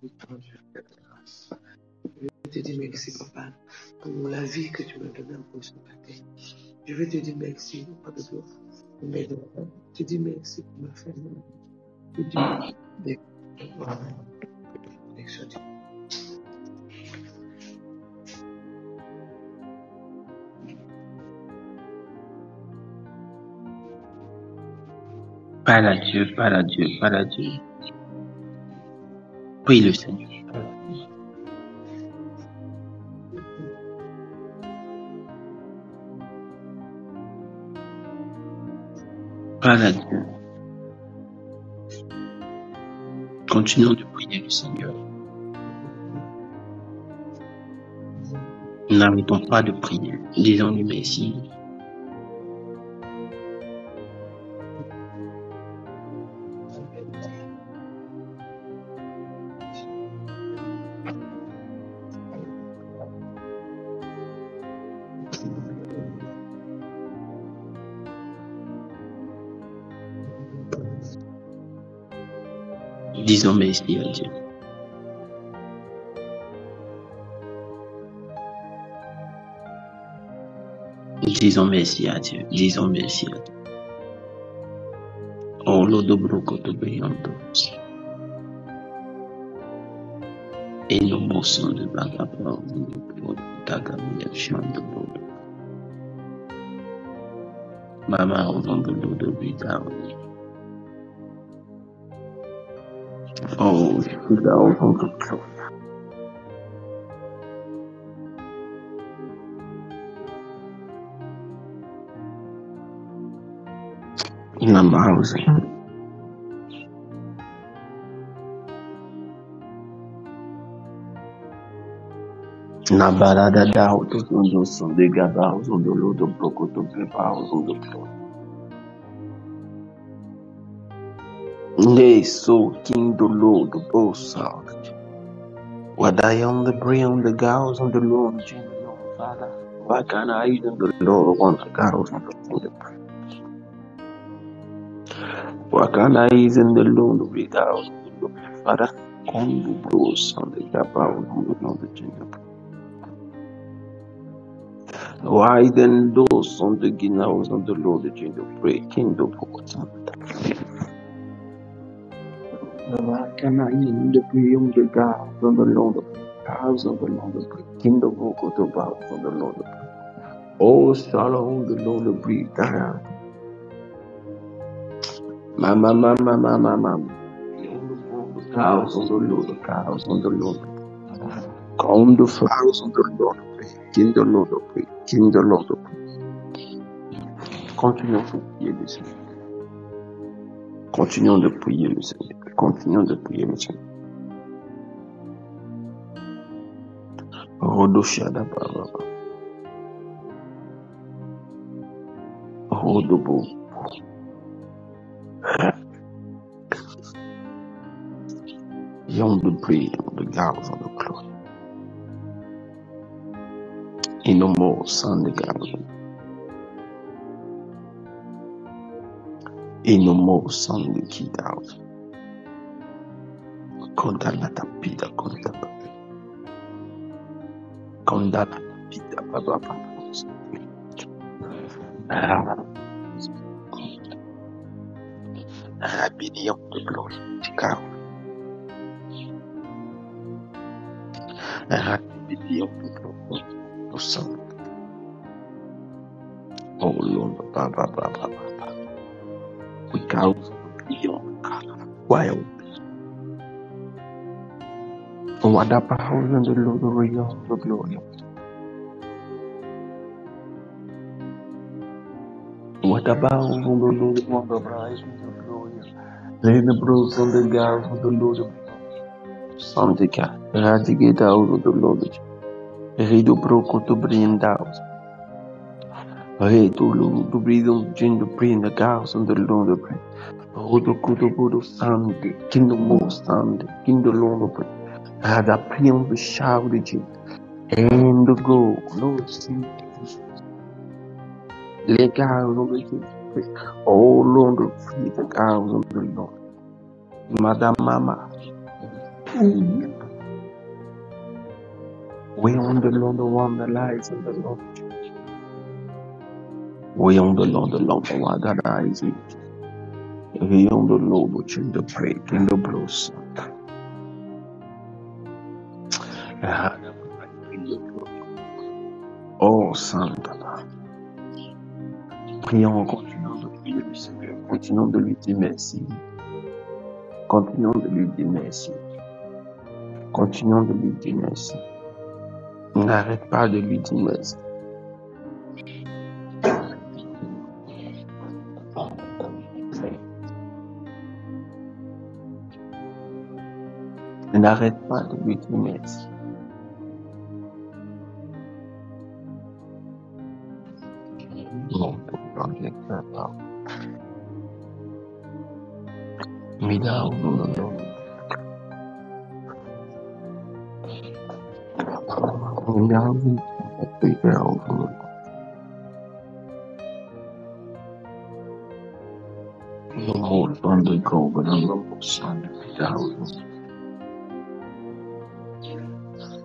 Je te dis merci, papa, pour la vie que tu m'as donnée pour ce matin. Je veux te dire merci, papa de Dieu, pour mes enfants. Je te dis merci pour ma famille. Je te dis merci. Parle à Dieu, parle à Dieu, parle à Dieu. Prie le Seigneur. Parle à Dieu. Continuons de prier le Seigneur. N'arrêtons pas de prier. Disons-lui merci. Disons merci à Dieu. Disons merci à Dieu. Disons merci à Dieu. Oh, l'eau broko to beyond. Et nos mots sont de bagabra, tagamia chando. Mama, au nom de l'eau de Buda. Oh, je suis là au nom de Claude. In a mouse. Na balada da auto son de gaba, son de l'eau de bloco de prépare, son de Claude. Nay, so king the Lord, the boss out. What I on the brain on the gals on the Lord, Father. Why can't I even the Lord on the gals on the Why can't I even the Lord of the gals on the Lord, Father? On the bros on the gaba on the Lord, the gender. Why then those on the Guineas on the Lord, the gender, pray, king the boss on the Why can I in the beyond the God on the Lord of the house of the Lord of the kingdom of God about on the Lord of oh shalom the Lord of breathe down. Mama house on the Lord of house on the Lord. Come the flowers on the Lord of prayer. King the Lord of prayer. King the Lord of prayer. Continuons de prier le Seigneur. Continuons de prier le Seigneur. Continuons de prier le Seigneur. Rodoshada Baba. Rodobo. Young the breed on the gals on the cloth. In no more sun the gals. In no more sun the kid out. Condalata pita condata. Condalata pita baba. Rabidi of the glory. Cow. Rabidi of the glory. No sun. Oh Lord, Baba. We cows beyond wild. What up a house and the Lord of the glory. What about on the Lord of the rise of the glory? Lay the bros on the gals of the Lord of Sunday cat, eradicate out of the Lord. Read the broco to bring down. Read to breathe on gender bring the gals on the Lord of prayer. Oh, the good of Sunday, kingdom of Sunday, kingdom Lord of prayer. Had a plea on the shout and the go, Lord, see. Lay gals on the oh Lord of free the gals on the Lord. Madame Mama. We on the Lord, the one that lies in the Lord. We on the Lord, the one that lies in it. We on the Lord, which in the break, in the blows. Oh, Santa. Prions en continuant de prier le Seigneur. Continuons de lui dire merci. Continuons de lui dire merci. Continuons de lui dire merci. N'arrête pas de lui dire merci. N'arrête pas de lui dire merci. Non, pour parler de ça. Mida, non. No more thunder go, but a rumble sound without.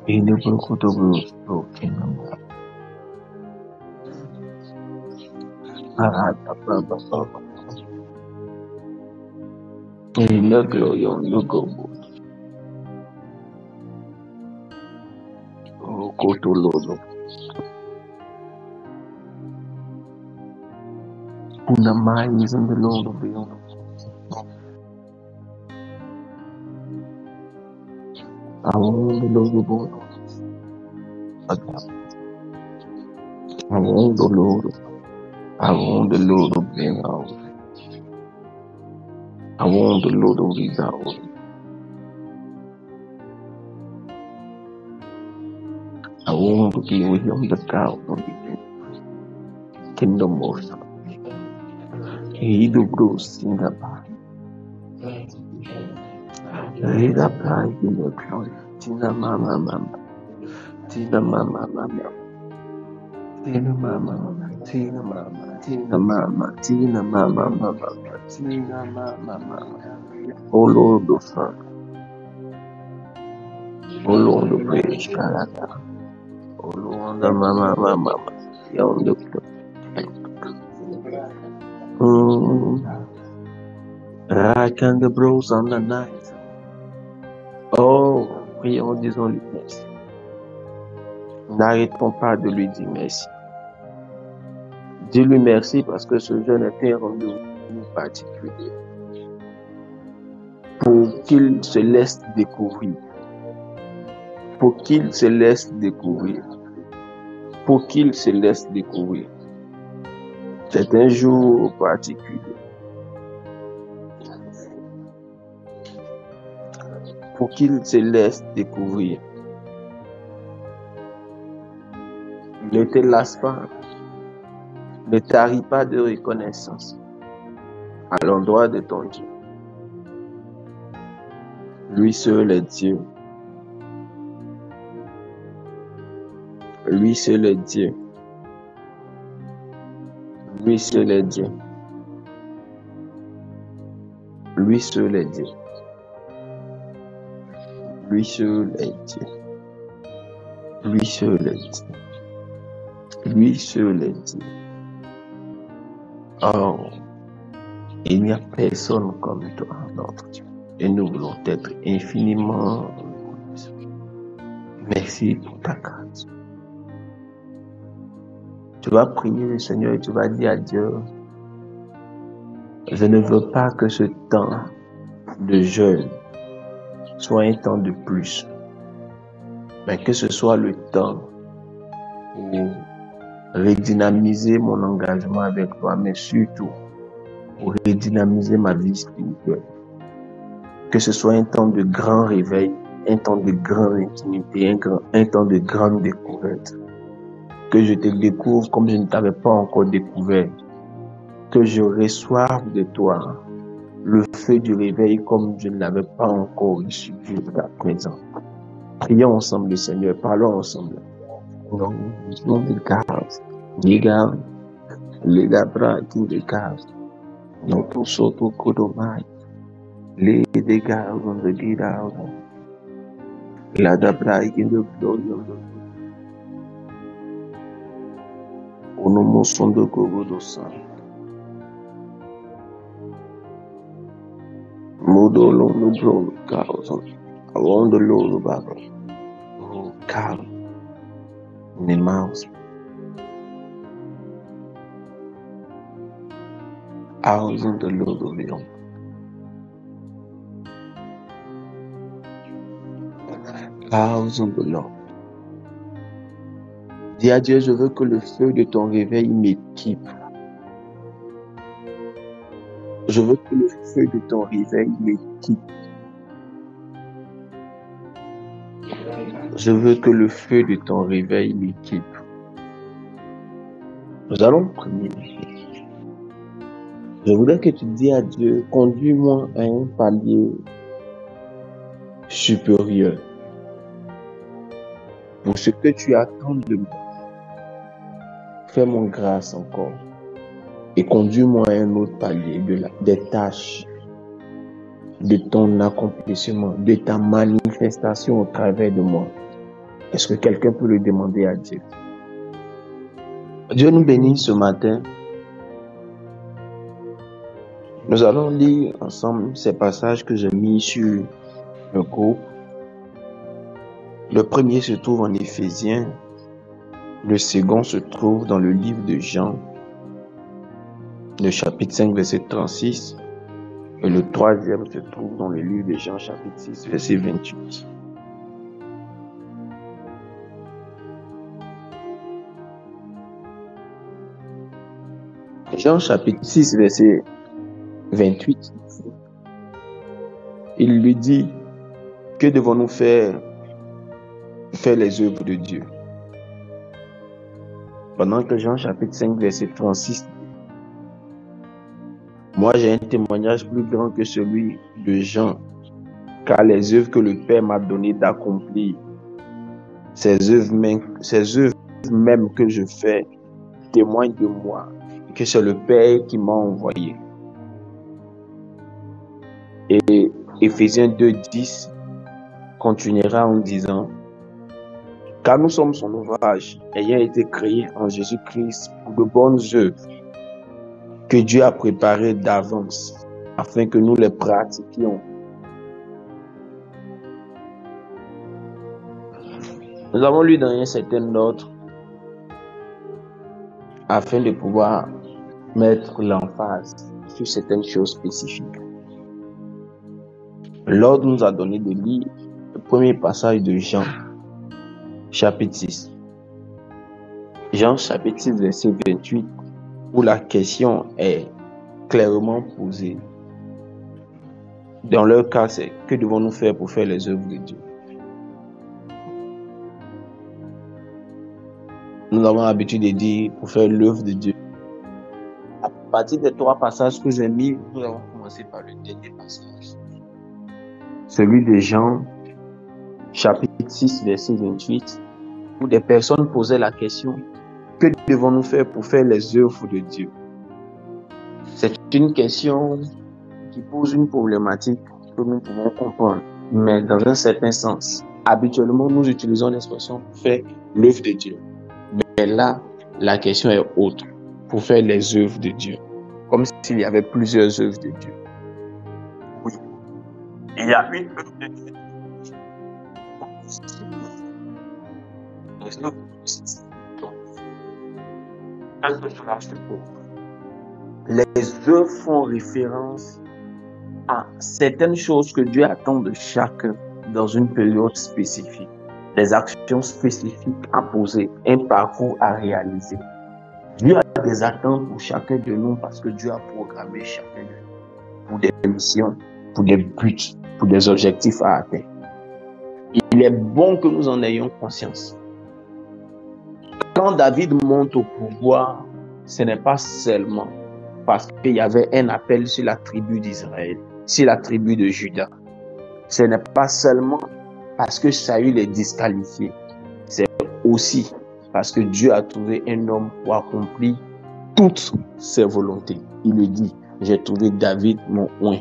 In the book of the world broken. In the glory on the go. Oh, go to Lord. In the mind is in the Lord of the universe. I want the Lord of God. I want the Lord. I want the Lord of being out. I want the Lord of his house. I want to be with him, the God of the kingdom of God. He do grows in the body. He that lies in the glory. Tina mama. Tina mama. Tina mama. Tina mama. Tina mama. Tina mama. Tina mama. Oh Lord the Father. Oh Lord the praise Canada. Oh Lord the mama. Young the Rack and the bros on the night. Oh, prions, disons-lui merci. N'arrêtons pas de lui dire merci. Dis-lui merci parce que ce jeûne était un rendez-vous particulier. Pour qu'il se laisse découvrir. Pour qu'il se laisse découvrir. Pour qu'il se laisse découvrir. C'est un jour particulier. Pour qu'il se laisse découvrir. Ne te lasse pas. Ne taris pas de reconnaissance à l'endroit de ton Dieu. Lui seul est Dieu. Lui seul est Dieu. Lui seul est Dieu. Lui seul est Dieu. Lui seul est Dieu. Lui seul est Dieu. Lui seul est Dieu. Oh, il n'y a personne comme toi, notre Dieu. Et nous voulons être infiniment reconnaissants. Merci pour ta grâce. Tu vas prier le Seigneur et tu vas dire à Dieu, je ne veux pas que ce temps de jeûne soit un temps de plus, mais que ce soit le temps pour redynamiser mon engagement avec toi, mais surtout pour redynamiser ma vie spirituelle. Que ce soit un temps de grand réveil, un temps de grande intimité, un temps de grande découverte. Que je te découvre comme je ne t'avais pas encore découvert. Que je reçoive de toi le feu du réveil comme je ne l'avais pas encore reçu jusqu'à présent. Prions ensemble le Seigneur, parlons ensemble. Non, des cases. Les gars, tous les cases. Non, tout ça, tout codomai. Les dégâts, on the guide out. La dabra, in the glory of the Onomo sondo kogodo san. Modo lono bro kaosan. Around the Lord Baba. Oh, calm. Nemaus. House on the Lord of Lyon. House on the Lord. Dis à Dieu, je veux que le feu de ton réveil m'équipe. Je veux que le feu de ton réveil m'équipe. Je veux que le feu de ton réveil m'équipe. Nous allons prier. Je voudrais que tu dises à Dieu, conduis-moi à un palier supérieur pour ce que tu attends de moi. Fais-moi grâce encore et conduis-moi à un autre palier des tâches, de ton accomplissement, de ta manifestation au travers de moi. Est-ce que quelqu'un peut le demander à Dieu? Dieu nous bénit ce matin. Nous allons lire ensemble ces passages que j'ai mis sur le groupe. Le premier se trouve en Éphésiens. Le second se trouve dans le livre de Jean, le chapitre 5, verset 36. Et le troisième se trouve dans le livre de Jean, chapitre 6, verset 28. Jean, chapitre 6, verset 28. Il lui dit, que devons-nous faire les œuvres de Dieu? Pendant que Jean, chapitre 5, verset 36, moi j'ai un témoignage plus grand que celui de Jean, car les œuvres que le Père m'a donné d'accomplir, ces œuvres même que je fais, témoignent de moi, que c'est le Père qui m'a envoyé. Et Éphésiens 2:10 continuera en disant, car nous sommes son ouvrage, ayant été créés en Jésus-Christ pour de bonnes œuvres que Dieu a préparées d'avance, afin que nous les pratiquions. Nous avons lu dans un certain ordre, afin de pouvoir mettre l'emphase sur certaines choses spécifiques. L'ordre nous a donné de lire le premier passage de Jean, chapitre 6. Jean, chapitre 6, verset 28, où la question est clairement posée. Dans leur cas, c'est que devons-nous faire pour faire les œuvres de Dieu? Nous avons l'habitude de dire pour faire l'œuvre de Dieu. À partir des 3 passages que j'ai mis, nous allons commencer par le dernier passage. Celui de Jean, chapitre 6, verset 28, où des personnes posaient la question, que devons-nous faire pour faire les œuvres de Dieu? C'est une question qui pose une problématique que nous pouvons comprendre, mais dans un certain sens. Habituellement, nous utilisons l'expression pour faire l'œuvre de Dieu. Mais là, la question est autre, pour faire les œuvres de Dieu, comme s'il y avait plusieurs œuvres de Dieu. Oui, il y a une œuvre de Dieu. Les œuvres font référence à certaines choses que Dieu attend de chacun dans une période spécifique, des actions spécifiques à poser, un parcours à réaliser. Dieu a des attentes pour chacun de nous parce que Dieu a programmé chacun de nous pour des missions, pour des buts, pour des objectifs à atteindre. Il est bon que nous en ayons conscience. Quand David monte au pouvoir, ce n'est pas seulement parce qu'il y avait un appel sur la tribu d'Israël, sur la tribu de Juda. Ce n'est pas seulement parce que Saül est disqualifié. C'est aussi parce que Dieu a trouvé un homme pour accomplir toutes ses volontés. Il lui dit, j'ai trouvé David mon oint.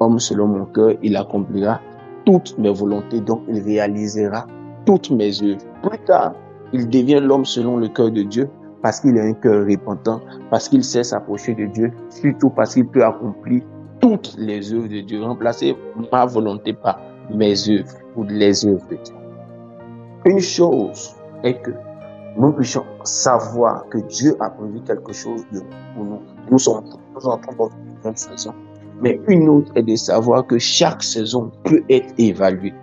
Homme selon mon cœur, il accomplira toutes mes volontés, donc il réalisera toutes mes œuvres. Plus tard, il devient l'homme selon le cœur de Dieu, parce qu'il a un cœur repentant, parce qu'il sait s'approcher de Dieu, surtout parce qu'il peut accomplir toutes les œuvres de Dieu. Remplacer ma volonté par mes œuvres ou les œuvres de Dieu. Une chose est que nous puissions savoir que Dieu a prévu quelque chose pour nous. Nous entrons dans une nouvelle saison. Mais une autre est de savoir que chaque saison peut être évaluée.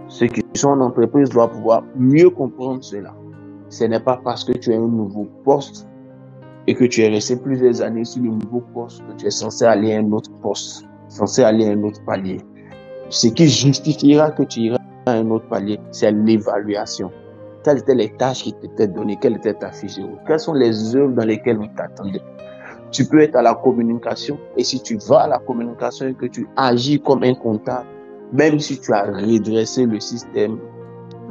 Ceux qui sont en entreprise doivent pouvoir mieux comprendre cela. Ce n'est pas parce que tu as un nouveau poste et que tu es resté plusieurs années sur le nouveau poste que tu es censé aller à un autre poste, censé aller à un autre palier. Ce qui justifiera que tu iras à un autre palier, c'est l'évaluation. Quelles étaient les tâches qui t'étaient données? Quelle était ta fiche de route? Quelles sont les œuvres dans lesquelles on t'attendait? Tu peux être à la communication, et si tu vas à la communication et que tu agis comme un comptable, même si tu as redressé le système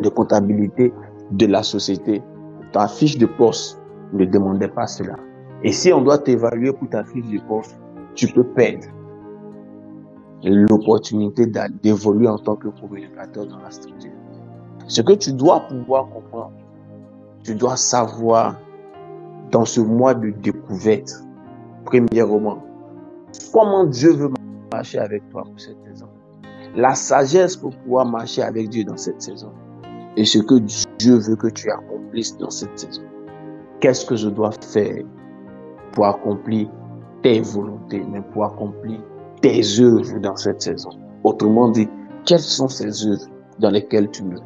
de comptabilité de la société, ta fiche de poste ne demandait pas cela. Et si on doit t'évaluer pour ta fiche de poste, tu peux perdre l'opportunité d'évoluer en tant que communicateur dans la structure. Ce que tu dois pouvoir comprendre, tu dois savoir dans ce mois de découverte, premièrement, comment Dieu veut marcher avec toi pour cette saison. La sagesse pour pouvoir marcher avec Dieu dans cette saison. Et ce que Dieu veut que tu accomplisses dans cette saison. Qu'est-ce que je dois faire pour accomplir tes volontés, mais pour accomplir tes œuvres dans cette saison? Autrement dit, quelles sont ces œuvres dans lesquelles tu me veux?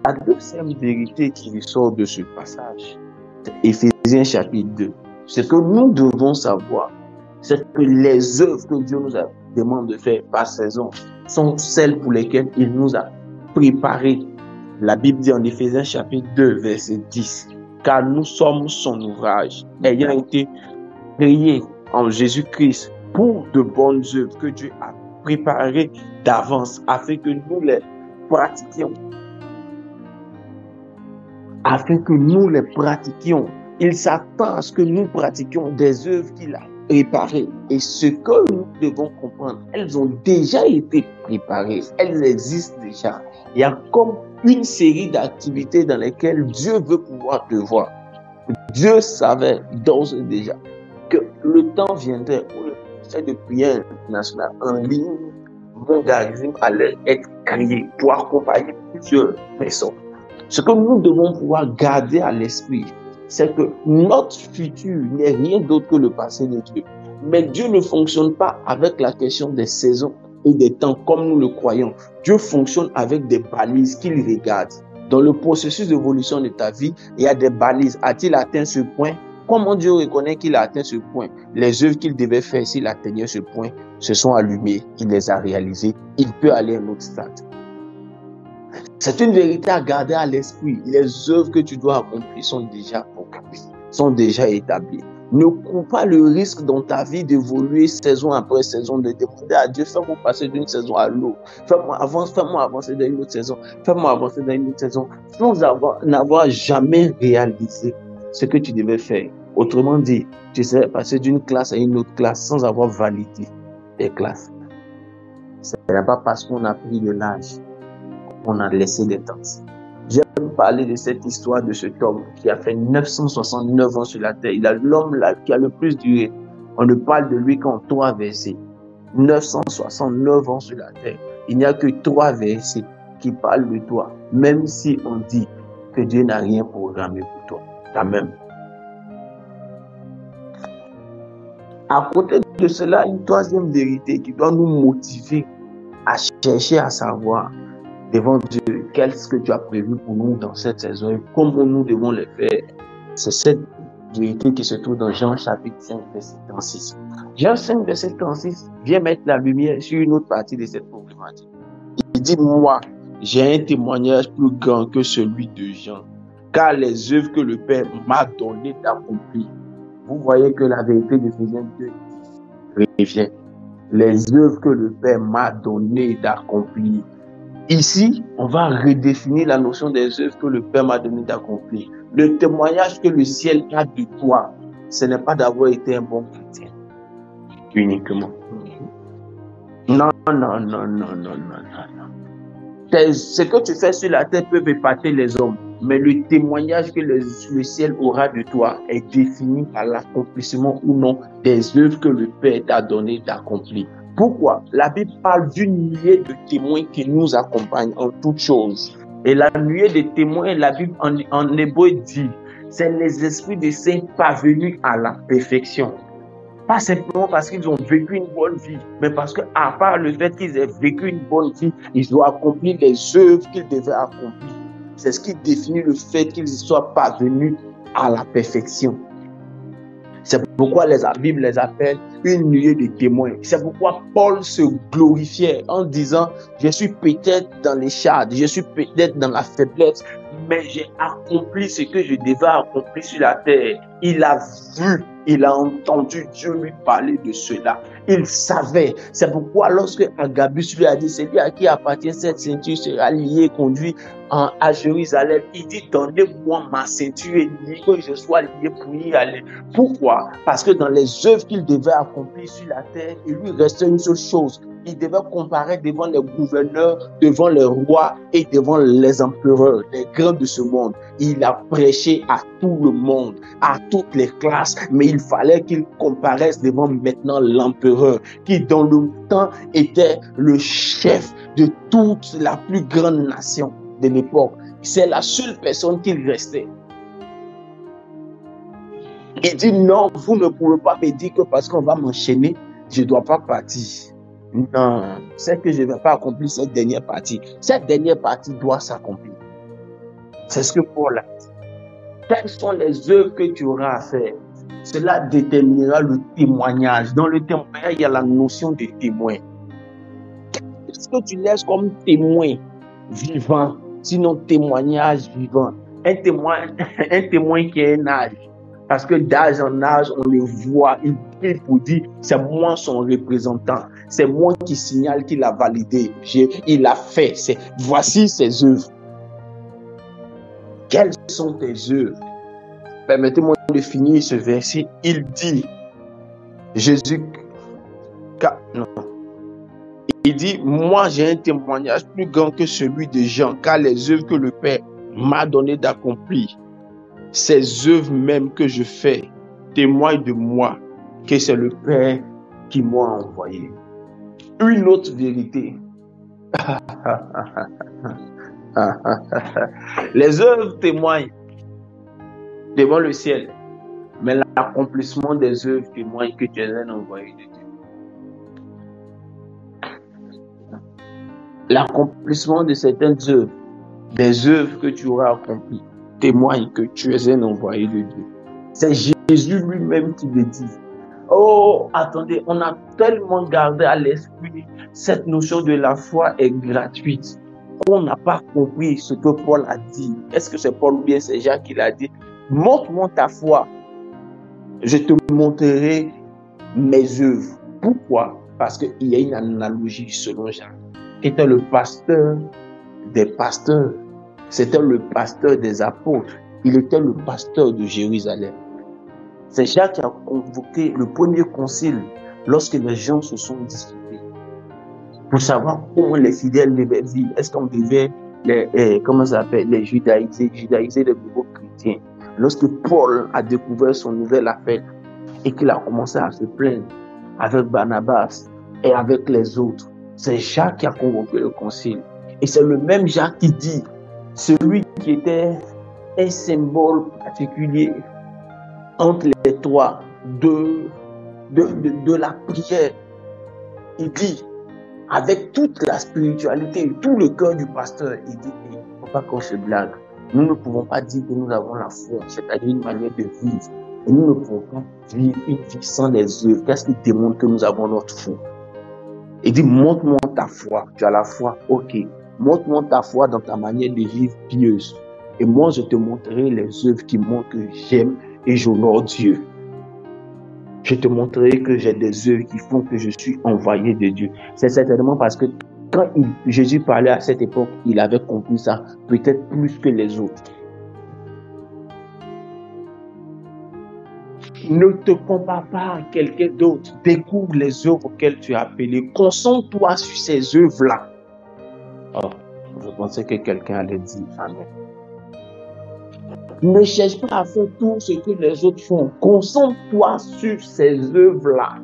La deuxième vérité qui ressort de ce passage, c'est Éphésiens chapitre 2. Ce que nous devons savoir, c'est que les œuvres que Dieu nous demande de faire par saison sont celles pour lesquelles il nous a préparés. La Bible dit en Éphésiens chapitre 2, verset 10, car nous sommes son ouvrage, ayant été créés en Jésus-Christ pour de bonnes œuvres que Dieu a préparées d'avance afin que nous les pratiquions. Il s'attend à ce que nous pratiquions des œuvres qu'il a préparées. Et ce que nous devons comprendre, elles ont déjà été préparées. Elles existent déjà. Il y a comme une série d'activités dans lesquelles Dieu veut pouvoir te voir. Dieu savait d'ores et déjà que le temps viendrait où le conseil de prière nationale en ligne, mon magazine allait être créé pour accompagner plusieurs personnes. Ce que nous devons pouvoir garder à l'esprit, c'est que notre futur n'est rien d'autre que le passé de Dieu. Mais Dieu ne fonctionne pas avec la question des saisons et des temps comme nous le croyons. Dieu fonctionne avec des balises qu'il regarde. Dans le processus d'évolution de ta vie, il y a des balises. A-t-il atteint ce point? Comment Dieu reconnaît qu'il a atteint ce point? Les œuvres qu'il devait faire s'il atteignait ce point se sont allumées. Il les a réalisées. Il peut aller à un autre stade. C'est une vérité à garder à l'esprit. Les œuvres que tu dois accomplir sont déjà accomplies, sont déjà établies. Ne cours pas le risque dans ta vie d'évoluer saison après saison, de demander à Dieu, fais-moi passer d'une saison à l'autre, fais-moi avancer dans une autre saison, fais-moi avancer dans une autre saison, sans n'avoir jamais réalisé ce que tu devais faire. Autrement dit, tu serais passé d'une classe à une autre classe sans avoir validé tes classes. Ce n'est pas parce qu'on a pris de l'âge qu'on a laissé des temps. J'aime parler de cette histoire de cet homme qui a fait 969 ans sur la terre. Il est l'homme là qui a le plus duré. On ne parle de lui qu'en 3 versets. 969 ans sur la terre. Il n'y a que 3 versets qui parlent de toi. Même si on dit que Dieu n'a rien programmé pour toi. Quand même. À côté de cela, une troisième vérité qui doit nous motiver à chercher à savoir devant Dieu, qu'est-ce que tu as prévu pour nous dans cette saison et comment nous devons le faire. C'est cette vérité qui se trouve dans Jean chapitre 5, verset 36. Jean 5, verset 36 vient mettre la lumière sur une autre partie de cette problématique. Il dit, moi, j'ai un témoignage plus grand que celui de Jean, car les œuvres que le Père m'a donné d'accomplir. Vous voyez que la vérité d'Éphésiens 2 revient. Les œuvres que le Père m'a donné d'accomplir. Ici, on va redéfinir la notion des œuvres que le Père m'a donné d'accomplir. Le témoignage que le ciel a de toi, ce n'est pas d'avoir été un bon chrétien. Uniquement. Non. Ce que tu fais sur la terre peut épater les hommes. mais le témoignage que le ciel aura de toi est défini par l'accomplissement ou non des œuvres que le Père t'a donné d'accomplir. Pourquoi? La Bible parle d'une nuée de témoins qui nous accompagnent en toutes choses. Et la nuée de témoins, la Bible en hébreu dit, c'est les esprits des saints parvenus à la perfection. Pas simplement parce qu'ils ont vécu une bonne vie, mais parce qu'à part le fait qu'ils aient vécu une bonne vie, ils ont accompli les œuvres qu'ils devaient accomplir. C'est ce qui définit le fait qu'ils soient parvenus à la perfection. C'est pourquoi la Bible les appelle une nuée de témoins. C'est pourquoi Paul se glorifiait en disant, je suis peut-être dans les chardes, je suis peut-être dans la faiblesse, mais j'ai accompli ce que je devais accomplir sur la terre. Il a vu, il a entendu Dieu lui parler de cela. Il savait. C'est pourquoi lorsque Agabus lui a dit, c'est lui à qui appartient cette ceinture sera liée, conduit à Jérusalem, il dit, donnez-moi ma ceinture et liée, que je sois lié pour y aller. Pourquoi? Parce que dans les œuvres qu'il devait accomplir sur la terre, il lui restait une seule chose. Il devait comparaître devant les gouverneurs, devant les rois et devant les empereurs, les grands de ce monde. Il a prêché à tout le monde, à toutes les classes, mais il fallait qu'il comparaisse devant maintenant l'empereur, qui dans le temps était le chef de toute la plus grande nation de l'époque. C'est la seule personne qui restait. Il dit non, vous ne pouvez pas me dire que parce qu'on va m'enchaîner, je ne dois pas partir. Non, c'est que je ne vais pas accomplir cette dernière partie. Cette dernière partie doit s'accomplir. C'est ce que Paul a dit. Quelles sont les œuvres que tu auras à faire? Cela déterminera le témoignage. Dans le témoignage, il y a la notion de témoin. Qu'est-ce que tu laisses comme témoin vivant, sinon témoignage vivant? Un témoin qui a un âge. Parce que d'âge en âge, on le voit, il prie pour dire, c'est moi son représentant. C'est moi qui signale qu'il a validé. Il a fait. Voici ses œuvres. Quelles sont tes œuvres? Permettez-moi de finir ce verset. Il dit, il dit, moi j'ai un témoignage plus grand que celui de Jean, car les œuvres que le Père m'a donné d'accomplir, ces œuvres même que je fais, témoignent de moi, que c'est le Père qui m'a envoyé. Une autre vérité. Les œuvres témoignent devant le ciel, mais l'accomplissement des œuvres témoigne que tu es un envoyé de Dieu. L'accomplissement de certaines œuvres, des œuvres que tu auras accomplies, témoigne que tu es un envoyé de Dieu. C'est Jésus lui-même qui le dit. Oh, attendez, on a tellement gardé à l'esprit cette notion de la foi est gratuite. On n'a pas compris ce que Paul a dit. Est-ce que c'est Paul ou bien c'est Jacques qui l'a dit? Montre-moi ta foi. Je te montrerai mes œuvres. Pourquoi? Parce qu'il y a une analogie selon Jacques, qui était le pasteur des pasteurs. C'était le pasteur des apôtres. Il était le pasteur de Jérusalem. C'est Jacques qui a convoqué le premier concile lorsque les gens se sont disputés pour savoir comment les fidèles devaient vivre. Est-ce qu'on devait les judaïser les nouveaux chrétiens? Lorsque Paul a découvert son nouvelle affaire et qu'il a commencé à se plaindre avec Barnabas et avec les autres, c'est Jacques qui a convoqué le concile. Et c'est le même Jacques qui dit, celui qui était un symbole particulier entre les trois de la prière, il dit, avec toute la spiritualité et tout le cœur du pasteur, il dit, il ne faut pas qu'on se blague. Nous ne pouvons pas dire que nous avons la foi, c'est-à-dire une manière de vivre. Et nous ne pouvons pas vivre une vie sans les œuvres. Qu'est-ce qui démontre que nous avons notre foi? Il dit, montre-moi ta foi. Tu as la foi, ok. Montre-moi ta foi dans ta manière de vivre pieuse. Et moi, je te montrerai les œuvres qui montrent que j'aime et j'honore Dieu. Je te montrerai que j'ai des œuvres qui font que je suis envoyé de Dieu. C'est certainement parce que quand Jésus parlait à cette époque, il avait compris ça, peut-être plus que les autres. Ne te compare pas à quelqu'un d'autre. Découvre les œuvres auxquelles tu es appelé. Concentre-toi sur ces œuvres-là. Oh, je pensais que quelqu'un allait dire Amen. Ne cherche pas à faire tout ce que les autres font. Concentre-toi sur ces œuvres-là.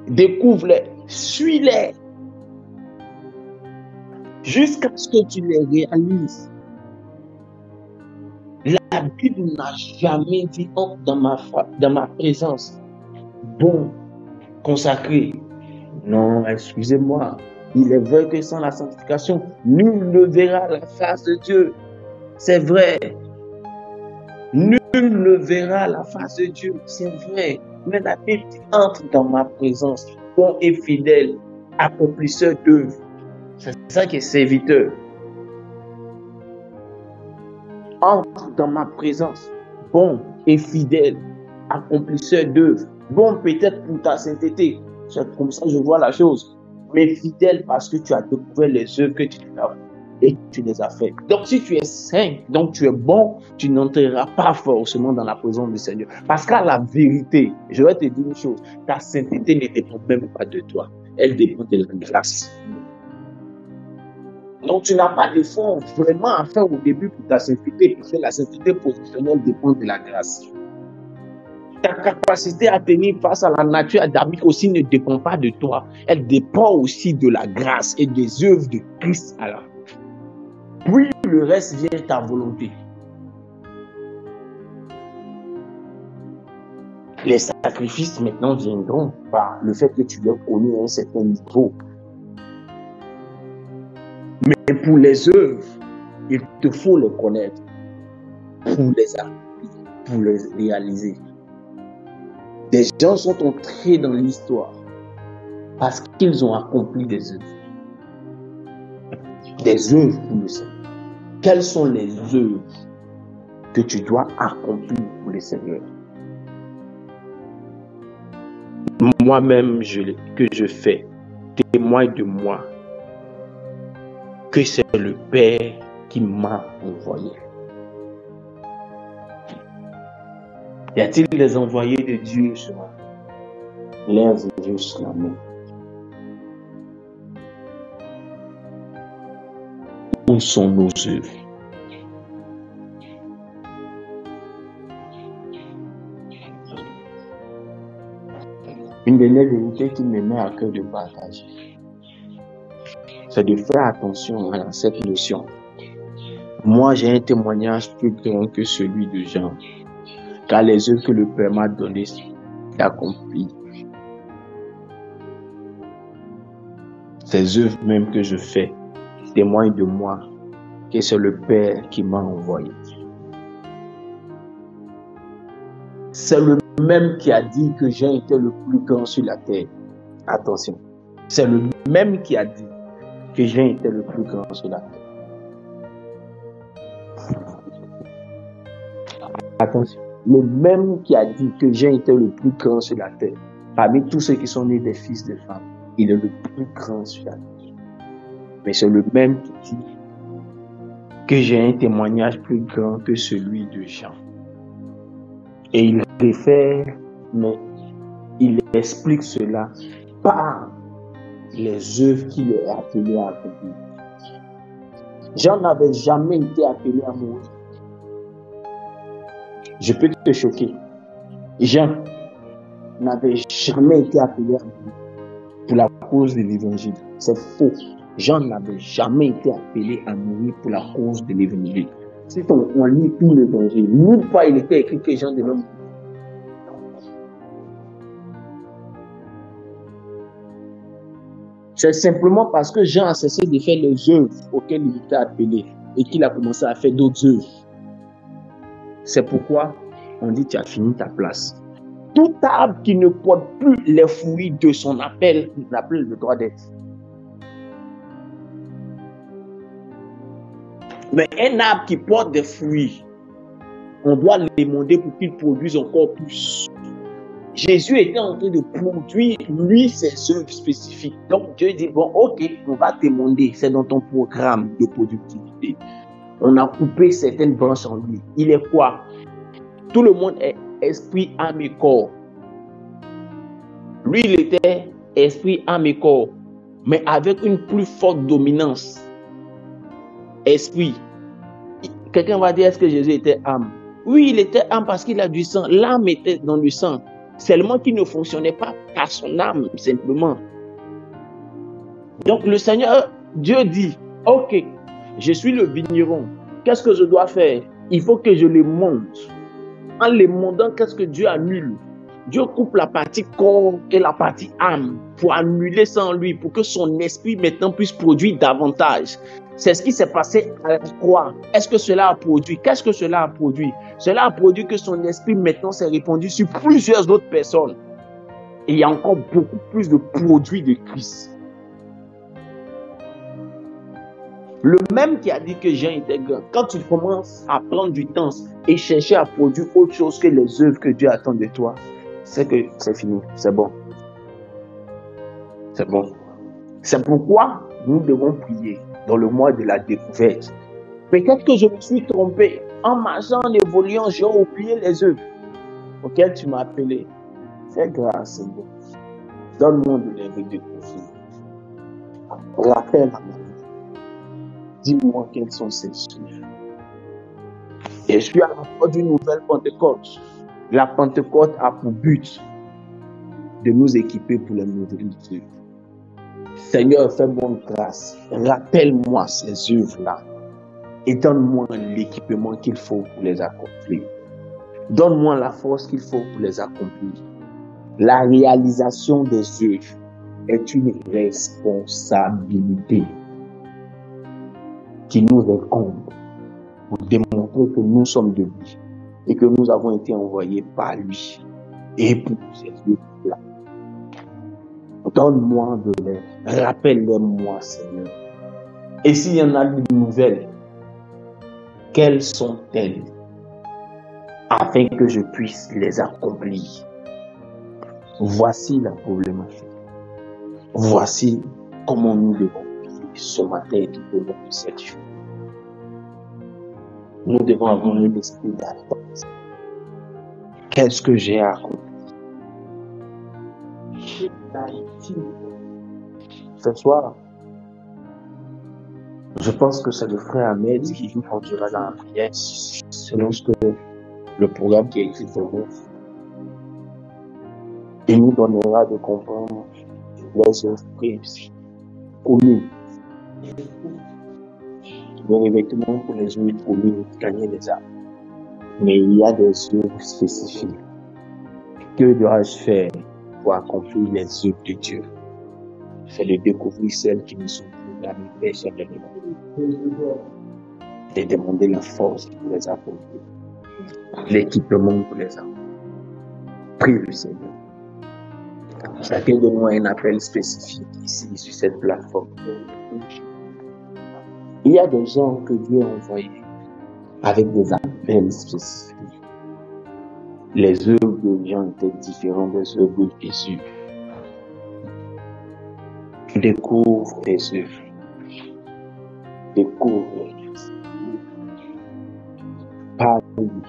Découvre-les, suis-les, jusqu'à ce que tu les réalises. La Bible n'a jamais dit dans ma présence, bon, consacré. Non, excusez-moi. Il est vrai que sans la sanctification, nul ne verra la face de Dieu. C'est vrai. Nul ne verra la face de Dieu. C'est vrai. Mais la Bible dit, entre dans ma présence, bon et fidèle, accomplisseur d'œuvres. C'est ça qui est serviteur. Entre dans ma présence, bon et fidèle, accomplisseur d'œuvres. Bon peut-être pour ta sainteté. C'est comme ça que je vois la chose. Mais fidèle parce que tu as découvert les œuvres que tu as et tu les as faites. Donc si tu es saint, donc tu es bon, tu n'entreras pas forcément dans la présence du Seigneur. Parce qu'à la vérité, je vais te dire une chose, ta sainteté ne dépend même pas de toi. Elle dépend de la grâce. Donc tu n'as pas d'effort vraiment à faire au début pour ta sainteté, parce que la sainteté positionnelle dépend de la grâce. Ta capacité à tenir face à la nature adamique aussi ne dépend pas de toi. Elle dépend aussi de la grâce et des œuvres de Christ à la fin. Puis le reste vient ta volonté. Les sacrifices maintenant viendront par le fait que tu dois connaître un certain niveau. Mais pour les œuvres, il te faut les connaître pour les accomplir, pour les réaliser. Des gens sont entrés dans l'histoire parce qu'ils ont accompli des œuvres. Des œuvres pour le Seigneur. Quelles sont les œuvres que tu dois accomplir pour le Seigneur? Moi-même, que je fais, témoigne de moi que c'est le Père qui m'a envoyé. Y a-t-il des envoyés de Dieu sur moi? Lève juste la main. Où sont nos œuvres? Une dernière vérité qui me met à cœur de partager, c'est de faire attention à cette notion. Moi, j'ai un témoignage plus grand que celui de Jean, car les œuvres que le Père m'a données, il accompli. Ces œuvres même que je fais témoignent de moi que c'est le Père qui m'a envoyé. C'est le même qui a dit que Jean était le plus grand sur la terre. Attention, c'est le même qui a dit que Jean était le plus grand sur la terre. Attention, le même qui a dit que Jean était le plus grand sur la terre. Parmi tous ceux qui sont nés des fils de femmes, il est le plus grand sur la terre. Mais c'est le même qui dit que j'ai un témoignage plus grand que celui de Jean. Et il réfère, mais il explique cela par les œuvres qu'il est appelé à accomplir. Jean n'avait jamais été appelé à mourir. Je peux te choquer. Jean n'avait jamais été appelé à mourir pour la cause de l'évangile. C'est faux. Jean n'avait jamais été appelé à mourir pour la cause de l'évangile. Si on lit tout l'évangile, nulle part il était écrit que Jean devait mourir. C'est simplement parce que Jean a cessé de faire les œuvres auxquelles il était appelé et qu'il a commencé à faire d'autres œuvres. C'est pourquoi on dit tu as fini ta place. Tout arbre qui ne porte plus les fruits de son appel n'a plus le droit d'être. Mais un arbre qui porte des fruits, on doit l'émonder pour qu'il produise encore plus. Jésus était en train de produire, lui, ses œuvres spécifiques. Donc Dieu dit, bon, ok, on va t'émonder, c'est dans ton programme de productivité. On a coupé certaines branches en lui. Il est quoi? Tout le monde est esprit, âme et corps. Lui, il était esprit, âme et corps, mais avec une plus forte dominance. Esprit. quelqu'un va dire, est-ce que Jésus était âme? Oui, il était âme parce qu'il a du sang. L'âme était dans du sang. Seulement qu'il ne fonctionnait pas par son âme, simplement. Donc le Seigneur, Dieu dit, ok, je suis le vigneron. Qu'est-ce que je dois faire? Il faut que je le monte. En le montant, qu'est-ce que Dieu annule? Dieu coupe la partie corps et la partie âme pour annuler ça en lui, pour que son esprit maintenant puisse produire davantage. C'est ce qui s'est passé à la croix. Est-ce que cela a produit? Qu'est-ce que cela a produit? Cela a produit que son esprit maintenant s'est répandu sur plusieurs autres personnes. Et il y a encore beaucoup plus de produits de Christ. Le même qui a dit que Jean était grand, quand tu commences à prendre du temps et chercher à produire autre chose que les œuvres que Dieu attend de toi, c'est que c'est fini, c'est bon. C'est bon. C'est pourquoi nous devons prier dans le mois de la découverte. Peut-être que je me suis trompé. En marchant, en évoluant, j'ai oublié les œuvres auxquelles tu m'as appelé. Fais grâce, c'est bon. Donne-moi de les redécouvrir. Rappelle à ma vie. Dis-moi quelles sont ces œuvres. Et je suis à la porte d'une nouvelle Pentecôte. La Pentecôte a pour but de nous équiper pour les nouvelles œuvres. Seigneur, fais-moi grâce. Rappelle-moi ces œuvres-là et donne-moi l'équipement qu'il faut pour les accomplir. Donne-moi la force qu'il faut pour les accomplir. La réalisation des œuvres est une responsabilité qui nous incombe pour démontrer que nous sommes de lui et que nous avons été envoyés par lui et pour ces œuvres-là. Donne-moi de les, rappelle-les-moi, Seigneur. Et s'il y en a de nouvelles, quelles sont-elles afin que je puisse les accomplir? Voici la problématique. Voici comment nous devons prier ce matin et tout au long de cette journée. Nous devons avoir un esprit d'attente. Qu'est-ce que j'ai accompli? Ce soir, je pense que c'est le frère Ahmed qui nous conduira dans la prière selon ce que le programme qui est écrit pour nous. Il nous donnera de comprendre les œuvres communes. Effectivement, pour les œuvres communes, gagner les âmes. Mais il y a des œuvres spécifiques. Que dois-je faire pour accomplir les œuvres de Dieu? C'est de découvrir celles qui nous sont programmées personnellement. De demander la force pour les accomplir. L'équipement pour les accomplir. Prie le Seigneur. Chacun de nous a un appel spécifique ici sur cette plateforme. Il y a des gens que Dieu a envoyés avec des appels spécifiques. Les œuvres de Jean étaient différentes des œuvres de Jésus. Découvre tes œuvres. Découvre les œuvres. Parle-lui.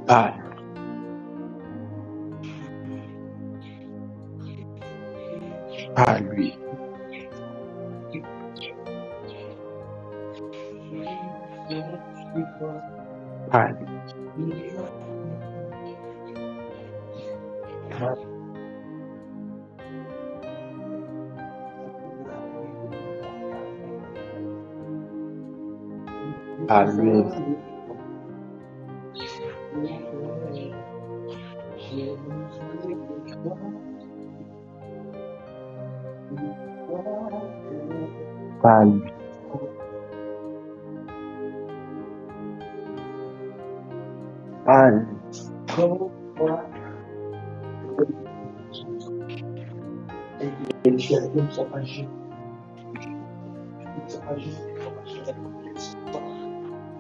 Parle. Parle-lui. Parle. Parle. Parle. Parle.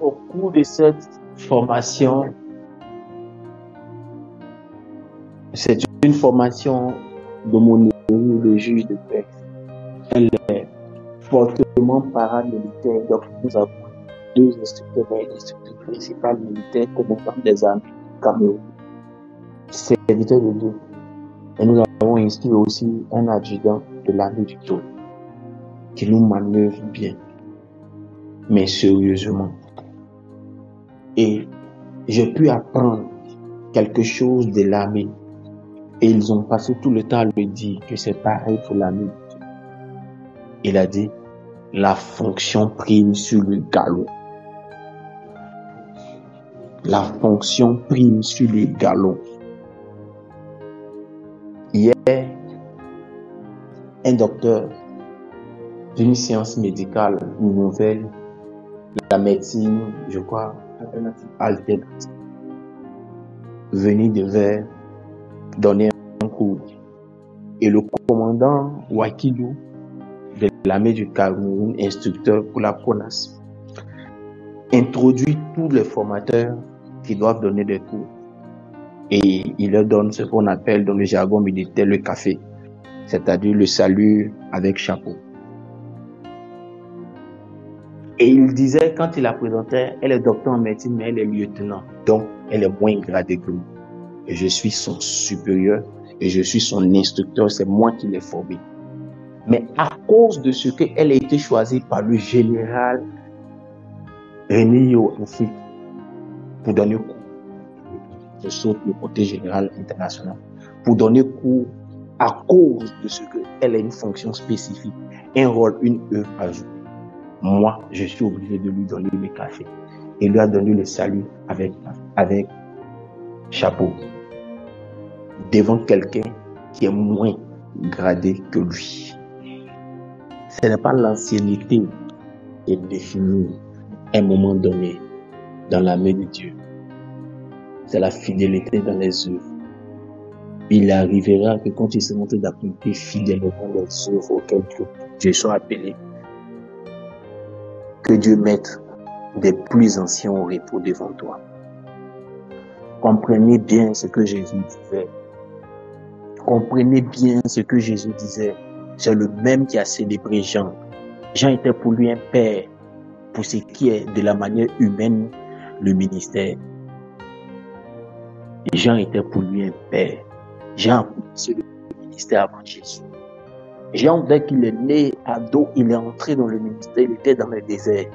Au cours de cette formation, c'est une formation de mon le juge de paix. Elle est fortement paramilitaire. Donc, nous avons deux instructeurs et l'instructeur principal militaire, commandant des armées du Cameroun, serviteur de Dieu. Et nous avons instruit aussi un adjudant de l'armée du Togo qui nous manœuvre bien. mais sérieusement. Et j'ai pu apprendre quelque chose de l'armée. Et ils ont passé tout le temps à lui dire que c'est pareil pour l'armée. Il a dit, la fonction prime sur le galon. La fonction prime sur le galon. Hier, un docteur d'une science médicale nouvelle, la médecine, je crois, alternative, devait donner un cours. Et le commandant Wakilou de l'armée du Cameroun, instructeur pour la CONAS, introduit tous les formateurs qui doivent donner des cours. Et il leur donne ce qu'on appelle dans le jargon militaire le café, c'est-à-dire le salut avec chapeau. Et il disait, quand il la présentait, elle est docteur en médecine, mais elle est lieutenant. Donc, elle est moins gradée que moi. Et je suis son supérieur et je suis son instructeur. C'est moi qui l'ai formé. Mais à cause de ce qu'elle a été choisie par le général René Yoanfi pour donner cours, je saute le côté général international, pour donner cours à cause de ce qu'elle a une fonction spécifique, un rôle, une œuvre à jouer. Moi, je suis obligé de lui donner le café et lui a donné le salut avec chapeau devant quelqu'un qui est moins gradé que lui. Ce n'est pas l'ancienneté qui définit un moment donné dans la main de Dieu. C'est la fidélité dans les œuvres. Il arrivera que quand il se montre d'accomplir fidèlement les œuvres auxquelles Dieu soit appelé, que Dieu mette des plus anciens au repos devant toi. Comprenez bien ce que Jésus disait. Comprenez bien ce que Jésus disait. C'est le même qui a célébré Jean. Jean était pour lui un père, pour ce qui est de la manière humaine, le ministère. Jean était pour lui un père. Jean a commencé le ministère avant Jésus. Jean, dès qu'il est né ado, il est entré dans le ministère, il était dans le désert.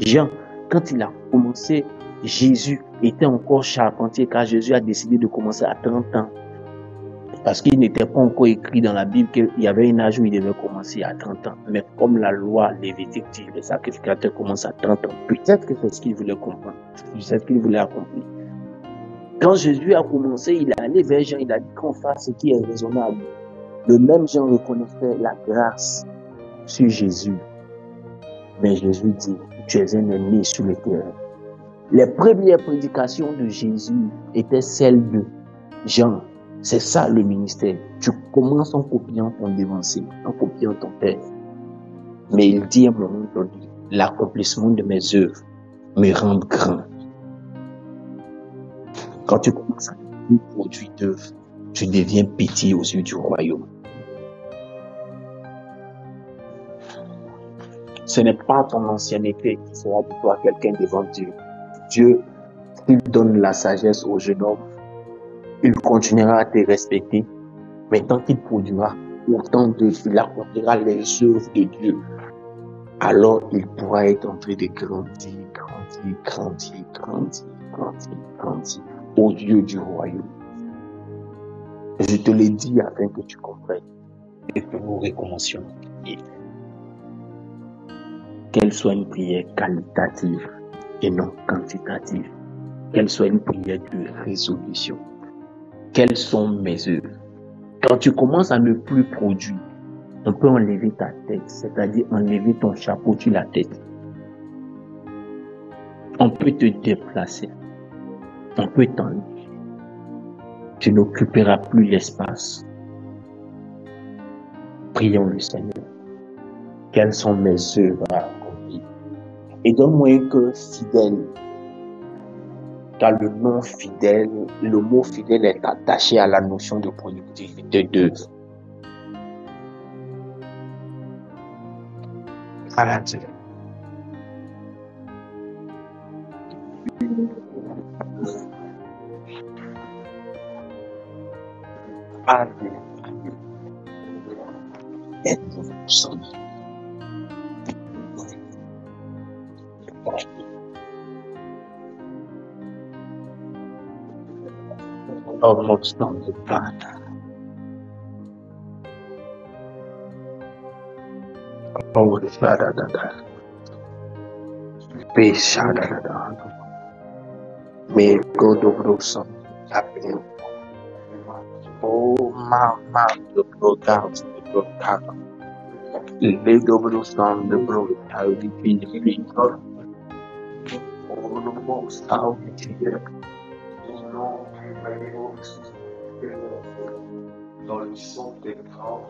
Jean, quand il a commencé, Jésus était encore charpentier, car Jésus a décidé de commencer à 30 ans. Parce qu'il n'était pas encore écrit dans la Bible qu'il y avait un âge où il devait commencer à 30 ans. Mais comme la loi lévitique dit, les sacrificateurs commencent à 30 ans. Peut-être que c'est ce qu'il voulait comprendre. C'est ce qu'il voulait accomplir. Quand Jésus a commencé, il est allé vers Jean, il a dit qu'on fasse ce qui est raisonnable. Le même Jean reconnaissait la grâce sur Jésus. Mais Jésus dit, tu es un ennemi sur le terrain. Les premières prédications de Jésus étaient celles de Jean. C'est ça le ministère. Tu commences en copiant ton dévancé, en copiant ton père. Mais il dit à un moment donné, l'accomplissement de mes œuvres me rend grand. Quand tu commences à produire d'œuvres, tu deviens petit aux yeux du royaume. Ce n'est pas ton ancienneté qui fera de toi quelqu'un devant Dieu. Dieu, il donne la sagesse au jeune homme. Il continuera à te respecter. Mais tant qu'il produira autant d'œuvres, il accomplira les œuvres de Dieu. Alors il pourra être en train de grandir aux yeux du royaume. Je te l'ai dit afin que tu comprennes et que nous recommencions. Qu'elle soit une prière qualitative et non quantitative. Qu'elle soit une prière de résolution. Quelles sont mes œuvres? Quand tu commences à ne plus produire, on peut enlever ta tête, c'est-à-dire enlever ton chapeau sur la tête. On peut te déplacer. On peut t'enlever. Tu n'occuperas plus l'espace. Prions le Seigneur. Quelles sont mes œuvres à accomplir? Et donne-moi un cœur fidèle. Car le mot fidèle est attaché à la notion de productivité d'œuvre. Voilà Dieu. Amen. Aide-nous, Seigneur. Almost on the path. Oh, da. Be da. May go to Bruce. Happening. Oh, mama, the broadcast, the broadcast. Lay the Bruce on the broadcast. The almost out here. Dans le son des grands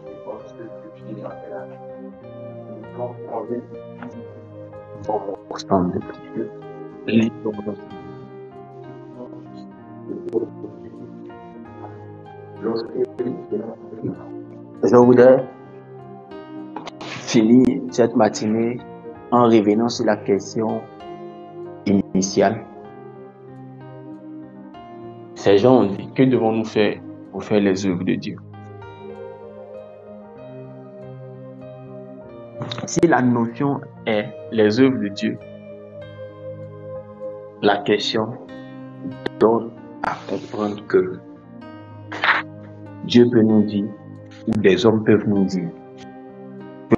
depuis la je voudrais finir cette matinée en revenant sur la question initiale. Ces gens ont dit, que devons-nous faire pour faire les œuvres de Dieu? Si la notion est les œuvres de Dieu, la question donne à comprendre que Dieu peut nous dire, ou des hommes peuvent nous dire,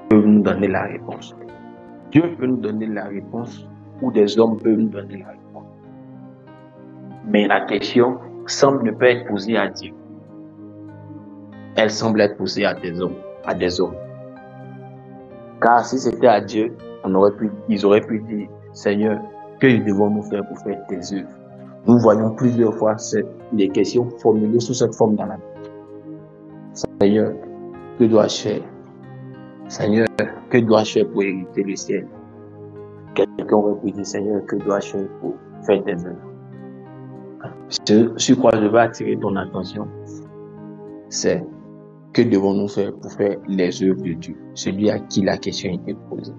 peuvent nous donner la réponse. Dieu peut nous donner la réponse, ou des hommes peuvent nous donner la réponse. Mais la question semble ne pas être posée à Dieu. Elle semble être posée à des hommes. Car si c'était à Dieu, ils auraient pu dire, Seigneur, que devons-nous faire pour faire tes œuvres? Nous voyons plusieurs fois les questions formulées sous cette forme dans la Bible. Seigneur, que dois-je faire? Seigneur, que dois-je faire pour hériter le ciel? Quelqu'un aurait pu dire, Seigneur, que dois-je faire pour faire tes œuvres? Ce sur quoi je vais attirer ton attention, c'est que devons-nous faire pour faire les œuvres de Dieu? Celui à qui la question a été posée.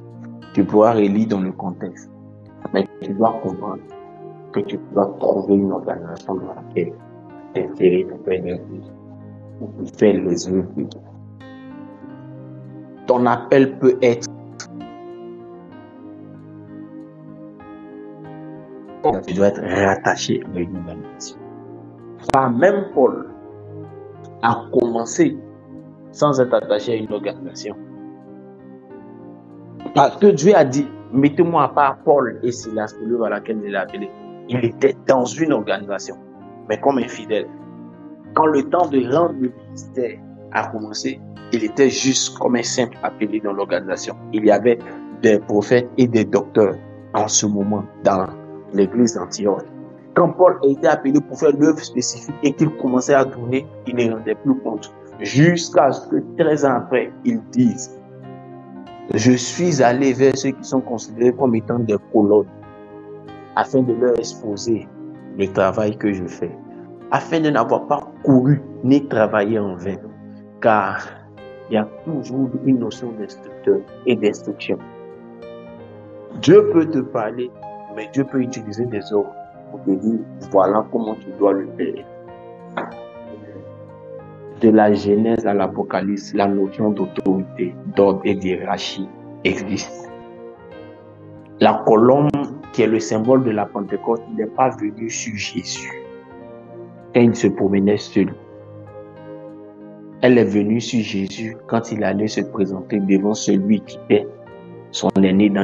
Tu pourras relire dans le contexte, mais tu dois comprendre que tu dois trouver une organisation dans laquelle t'insérer pour faire les œuvres de Dieu. Ton appel peut être tu dois être rattaché à une organisation. Pas même Paul a commencé sans être attaché à une organisation. Parce que Dieu a dit, mettez-moi à part Paul et Silas pour l'œuvre à laquelle il l'a appelé. Il était dans une organisation, mais comme infidèle. Quand le temps de rendre le ministère a commencé, il était juste comme un simple appelé dans l'organisation. Il y avait des prophètes et des docteurs en ce moment dans l'église d'Antioche. Quand Paul a été appelé pour faire l'œuvre spécifique et qu'il commençait à tourner, il ne rendait plus compte. Jusqu'à ce que 13 ans après, ils disent, je suis allé vers ceux qui sont considérés comme étant des colonnes, afin de leur exposer le travail que je fais, afin de n'avoir pas couru ni travaillé en vain, car il y a toujours une notion d'instructeur et d'instruction. Dieu peut te parler, mais Dieu peut utiliser des ordres pour te dire, voilà comment tu dois le faire. De la Genèse à l'Apocalypse, la notion d'autorité, d'ordre et d'hiérarchie existe. La colombe, qui est le symbole de la Pentecôte, n'est pas venue sur Jésus quand il se promenait seul. Elle est venue sur Jésus quand il allait se présenter devant celui qui était son aîné à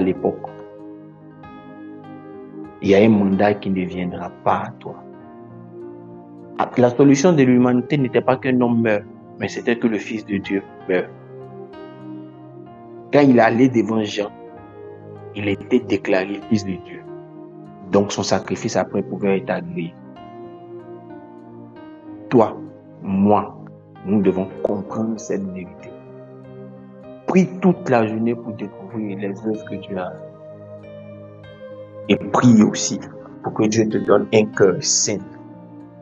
l'époque. Il y a un mandat qui ne viendra pas à toi. La solution de l'humanité n'était pas qu'un homme meure, mais c'était que le Fils de Dieu meure. Quand il allait devant Jean, il était déclaré Fils de Dieu. Donc son sacrifice après pouvait être agréé. Toi, moi, nous devons comprendre cette vérité. Prie toute la journée pour découvrir les œuvres que Dieu a. Et prie aussi pour que Dieu te donne un cœur saint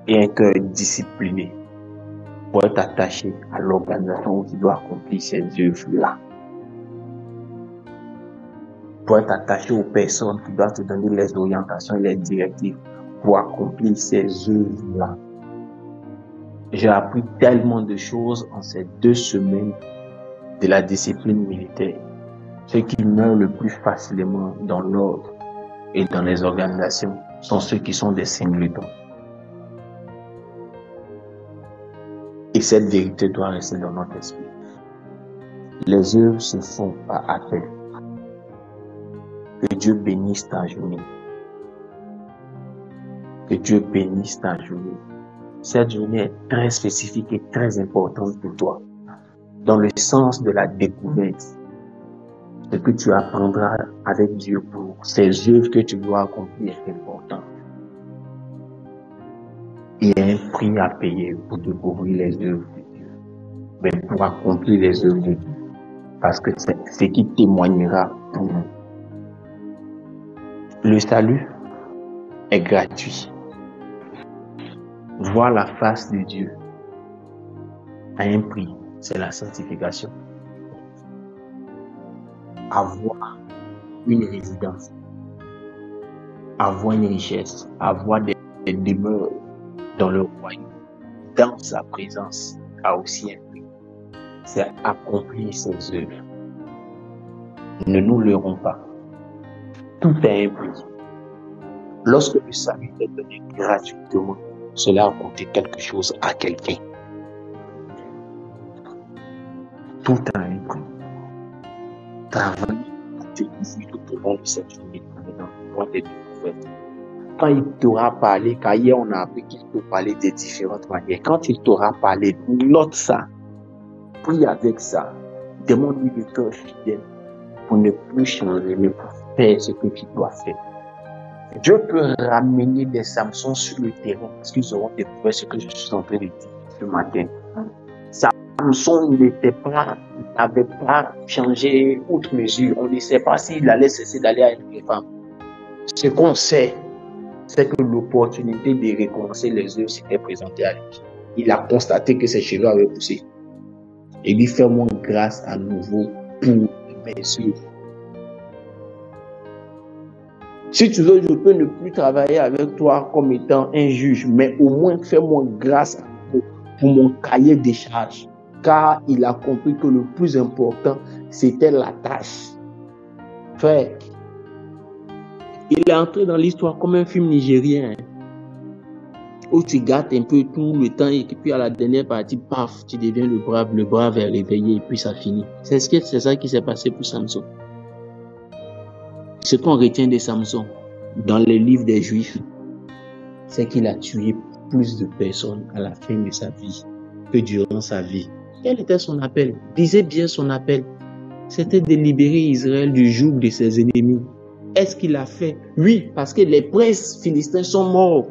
et un cœur discipliné pour être attaché à l'organisation où tu dois accomplir ces œuvres-là. Pour être attaché aux personnes qui doivent te donner les orientations et les directives pour accomplir ces œuvres-là. J'ai appris tellement de choses en ces 2 semaines de la discipline militaire. Ceux qui meurent le plus facilement dans l'ordre et dans les organisations sont ceux qui sont des singletons. Et cette vérité doit rester dans notre esprit. Les œuvres se font par appel. Que Dieu bénisse ta journée. Que Dieu bénisse ta journée. Cette journée est très spécifique et très importante pour toi. Dans le sens de la découverte. Ce que tu apprendras avec Dieu pour ces œuvres que tu dois accomplir est important. Il y a un prix à payer pour découvrir les œuvres de Dieu. Mais pour accomplir les œuvres de Dieu. Parce que c'est ce qui témoignera pour nous. Le salut est gratuit. Voir la face de Dieu a un prix, c'est la sanctification. Avoir une résidence, avoir une richesse, avoir des demeures dans le royaume, dans sa présence, a aussi un prix. C'est accomplir ses œuvres. Ne nous leurrons pas. Tout a un prix. Lorsque le salut est donné gratuitement, cela a apporté quelque chose à quelqu'un. Tout a un prix. Travaille pour découvrir tout au long de cette journée dans le droit des découvertes. Quand il t'aura parlé, car hier on a appris qu'il peut parler de différentes manières. Quand il t'aura parlé, note ça. Prie avec ça. Demande-lui le cœur fidèle pour ne plus changer, mais pour faire ce que tu dois faire. Dieu peut ramener des Samsons sur le terrain parce qu'ils auront découvert ce que je suis en train de dire ce matin. Samson n'avait pas changé outre mesure. On ne sait pas s'il allait cesser d'aller avec les femmes. Ce qu'on sait, c'est que l'opportunité de recommencer les œuvres s'était présentée à lui. Il a constaté que ses cheveux avaient poussé. Et lui fait moi grâce à nouveau pour mes œuvres. Si tu veux, je peux ne plus travailler avec toi comme étant un juge, mais au moins fais-moi grâce pour mon cahier des charges. Car il a compris que le plus important, c'était la tâche. Frère, il est entré dans l'histoire comme un film nigérien, où tu gâtes un peu tout le temps et puis à la dernière partie, paf, tu deviens le brave est réveillé et puis ça finit. C'est ça qui s'est passé pour Samson. Ce qu'on retient de Samson dans les livres des Juifs, c'est qu'il a tué plus de personnes à la fin de sa vie que durant sa vie. Quel était son appel? Disait bien son appel. C'était de libérer Israël du joug de ses ennemis. Est-ce qu'il l'a fait? Oui, parce que les princes philistins sont morts.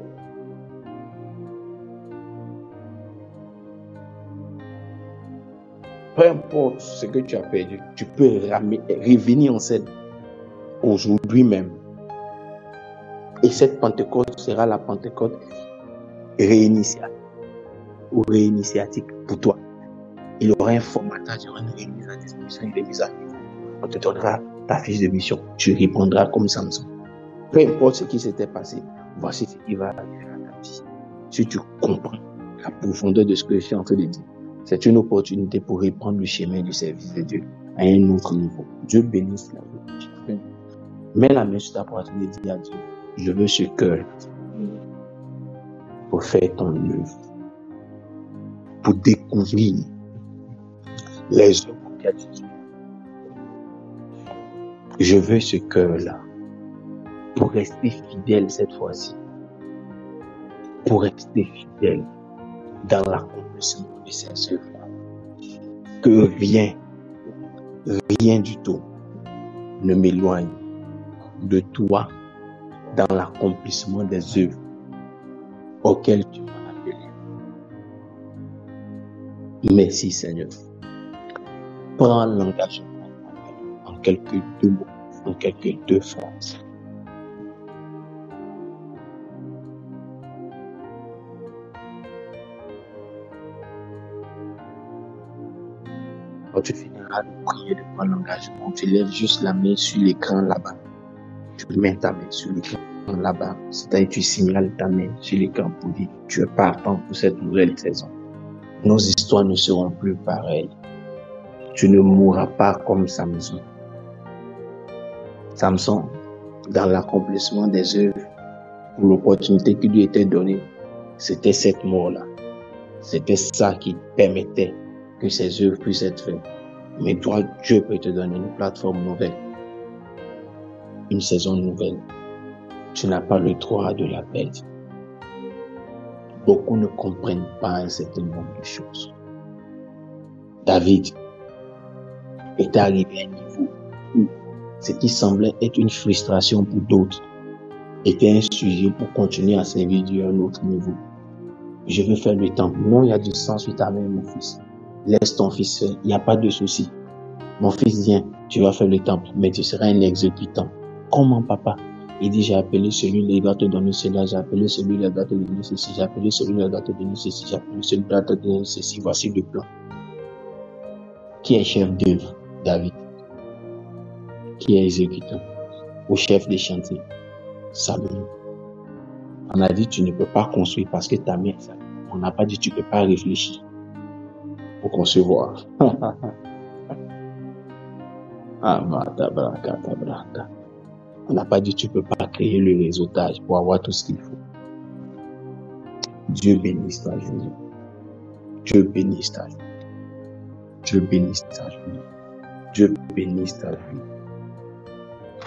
Peu importe ce que tu as perdu, tu peux revenir en scène aujourd'hui même. Et cette Pentecôte sera la Pentecôte réinitiatique ou réinitiatique pour toi. Il y aura un formatage, il y aura une remise à disposition, une remise à niveau. On te donnera ta fiche de mission. Tu répondras comme Samson. Peu importe ce qui s'était passé, voici ce qui va arriver à ta vie. Si tu comprends la profondeur de ce que je suis en train de dire, c'est une opportunité pour reprendre le chemin du service de Dieu à un autre niveau. Dieu bénisse la vie. Mets la main sur ta poitrine et dis à Dieu, je veux ce cœur pour faire ton œuvre, pour découvrir les œuvres auxquelles tu es. Je veux ce cœur-là pour rester fidèle cette fois-ci, pour rester fidèle dans l'accomplissement de ces œuvres-là. Que rien du tout ne m'éloigne de toi dans l'accomplissement des œuvres auxquelles tu m'as appelé. Merci Seigneur. Prends l'engagement en quelques deux mots, en quelques deux phrases. Quand tu finiras de prier, de prendre l'engagement, tu lèves juste la main sur l'écran là-bas. Tu mets ta main sur l'écran là-bas. C'est-à-dire tu signales ta main sur l'écran pour dire tu es partant pour cette nouvelle saison. Nos histoires ne seront plus pareilles. Tu ne mourras pas comme Samson. Samson, dans l'accomplissement des œuvres, pour l'opportunité qui lui était donnée, c'était cette mort-là. C'était ça qui permettait que ces œuvres puissent être faites. Mais toi, Dieu peut te donner une plateforme nouvelle, une saison nouvelle. Tu n'as pas le droit de la perdre. Beaucoup ne comprennent pas un certain nombre de choses. David était arrivé à un niveau où ce qui semblait être une frustration pour d'autres était un sujet pour continuer à servir Dieu à un autre niveau. Je veux faire le temple. Non, il y a du sang sur ta main, mon fils. Laisse ton fils faire. Il n'y a pas de souci. Mon fils, viens, tu vas faire le temple, mais tu seras un exécutant. Comment, papa? Il dit, j'ai appelé celui-là, il doit te donner cela, j'ai appelé celui-là, il doit te donner ceci, j'ai appelé celui-là, il doit te donner ceci, j'ai appelé celui-là, il doit te donner ceci. Voici le plan. Qui est chef d'œuvre? David. Qui est exécutant? Ou chef des chantiers? Salomon. On a dit, tu ne peux pas construire parce que ta main est sale. On n'a pas dit, tu ne peux pas réfléchir pour concevoir. On n'a pas dit, tu ne peux pas créer le réseautage pour avoir tout ce qu'il faut. Dieu bénisse ta journée. Dieu bénisse ta journée. Dieu bénisse ta journée. Dieu bénisse ta journée.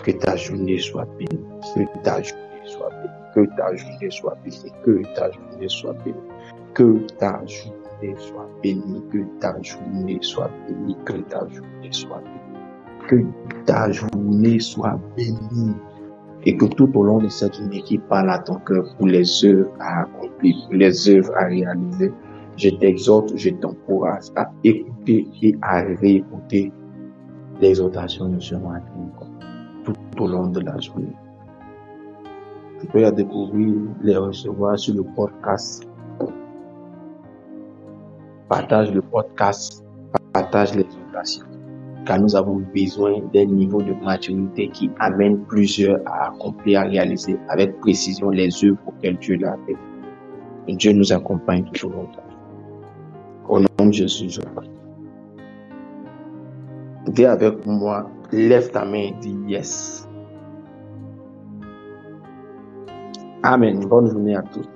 Que ta journée soit bénie. Que ta journée soit bénie. Que ta journée soit bénie. Que ta journée soit bénie. Que ta journée soit bénie. Que ta journée soit bénie. Que ta journée soit bénie. Que ta journée soit bénie. Et que tout au long de cette journée qui parle à ton cœur pour les œuvres à accomplir, pour les œuvres à réaliser, je t'exhorte, je t'encourage à écouter et à réécouter l'exhortation de ce matin tout au long de la journée. Tu peux les découvrir, les recevoir sur le podcast. Partage le podcast, partage l'exhortation. Car nous avons besoin d'un niveau de maturité qui amène plusieurs à accomplir, à réaliser avec précision les œuvres auxquelles Dieu l'a fait. Et Dieu nous accompagne tout au long de la vie. Au nom de Jésus, je prie. Dis avec moi, lève ta main et dis yes. Amen. Bonne journée à tous.